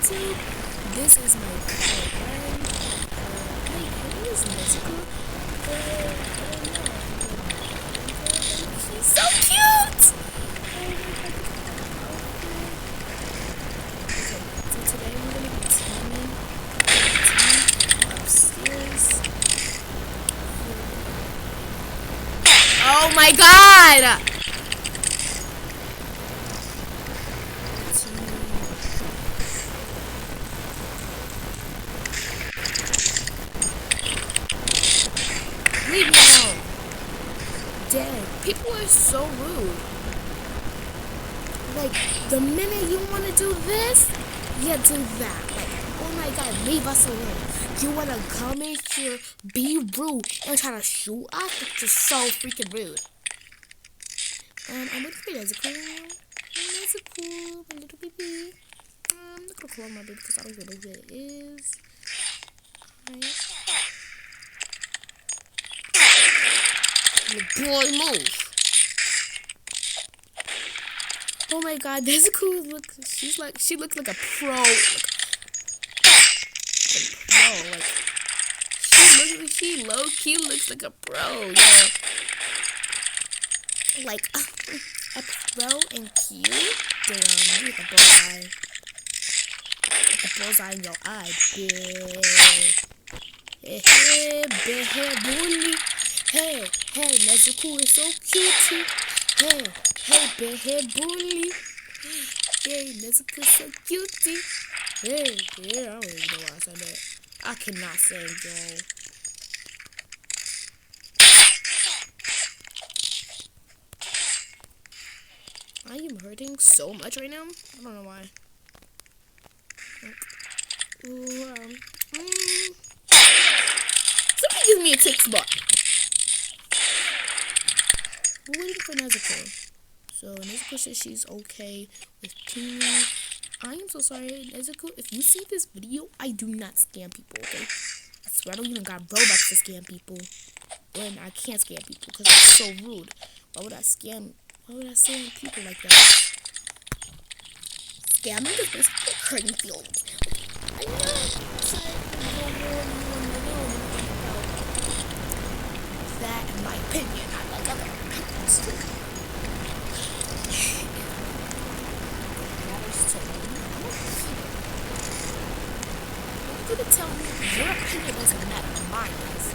YouTube. This is my friend. Wait, her name is Mexico. She's so cute! Okay, so today we're gonna be teaming upstairs. Oh my god! Leave me alone. Dang, people are so rude. Like, the minute you want to do this, you do that. Like, oh my god, leave us alone. You want to come in here, be rude, and try to shoot us? It's just so freaking rude. I'm looking for Nezuko. Nezuko, my little baby. I'm not gonna call my baby because I don't even know who it is. Alright. Boy, move. Oh my god, Nezuko she looks like a pro. She low-key looks like a pro, yeah. Like a pro and cute. Damn, you got the bullseye. Got the bullseye in your eye, bitch. Hey, bully. Hey, Nezuko is so cute. Hey, bully. Hey, Nezuko is so cute. Hey, yeah, I don't even know why I said that. I cannot sing, y'all. I am hurting so much right now. I don't know why. Somebody give me a tick spot. We're waiting for Nezuko. So Nezuko says she's okay with teaming. I am so sorry, Nezuko. If you see this video, I do not scam people, okay? I swear I don't even got Robux to scam people. And I can't scam people because it's so rude. Why would I scam people like that? Scamming is basically hurting feelings. I know. That, in my opinion, I like other people's too. You're gonna tell me your opinion doesn't matter, mine does.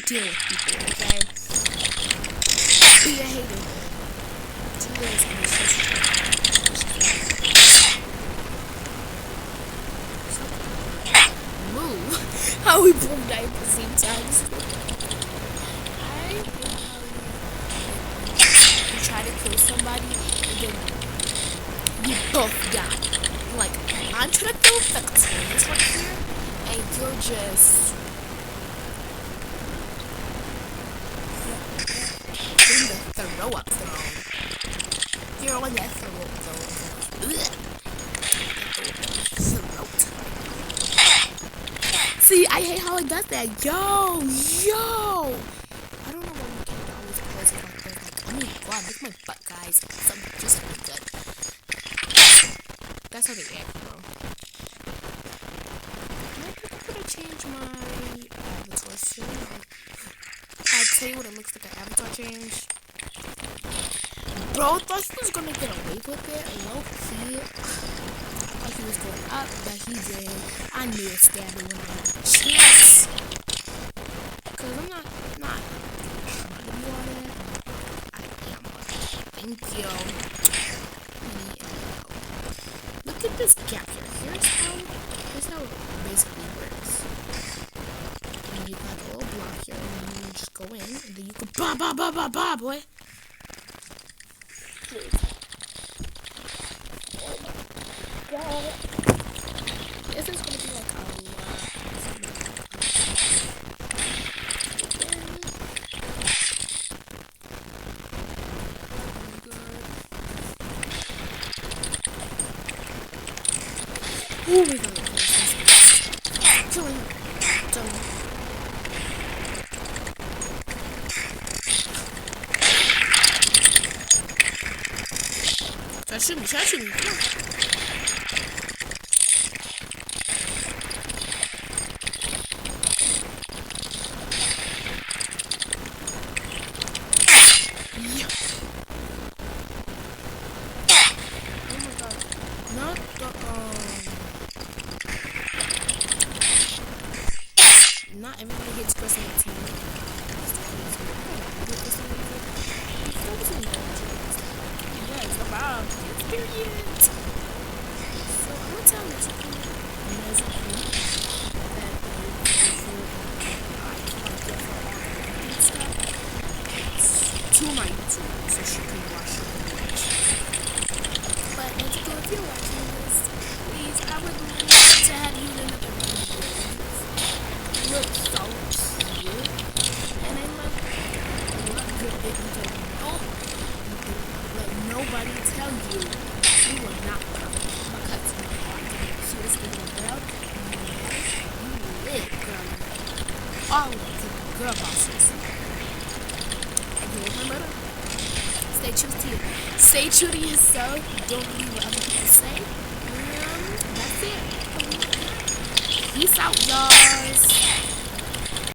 Deal with people, okay? Be a hater. Do this and move. How we both died at the same time. I hate how you try to kill somebody and then you both die. Like, I'm trying to kill the twins right here and you're just throw up throne. You're on that throat. See, I hate how it does that. Yo! I don't know why you can't always pose it like that. Like, oh my god, look at my butt, guys. Something just really good. That's how they act, bro. I'm gonna change my avatar soon. I'll tell you what it looks like an avatar change. Bro, I thought he was gonna get away with it. Low key. I thought he was going up, but he did. I knew it scared me when I had a chance. Cause I'm not Thank you. Look at this gap here. Here's how it basically works. And you got a little block here, and then you just go in, and then you go ba, boy. God. This is gonna be like a lot. Oh my god, killing him. Done. Try to shoot me, come on. Yeah. Oh my god. Not the not everybody hits Chris on the team. Yes, no problem. Experience. So I'm gonna tell you that to my YouTube so she can watch it. But if you're watching this, please, I would love to have you in another video. You look so cute, and I love your video. Let nobody tell you you will not come because you are the cutest thing in the world. You live, girl. All of the girl bosses. Remember, stay true to yourself. Don't believe what other people say. That's it. Peace out, y'all.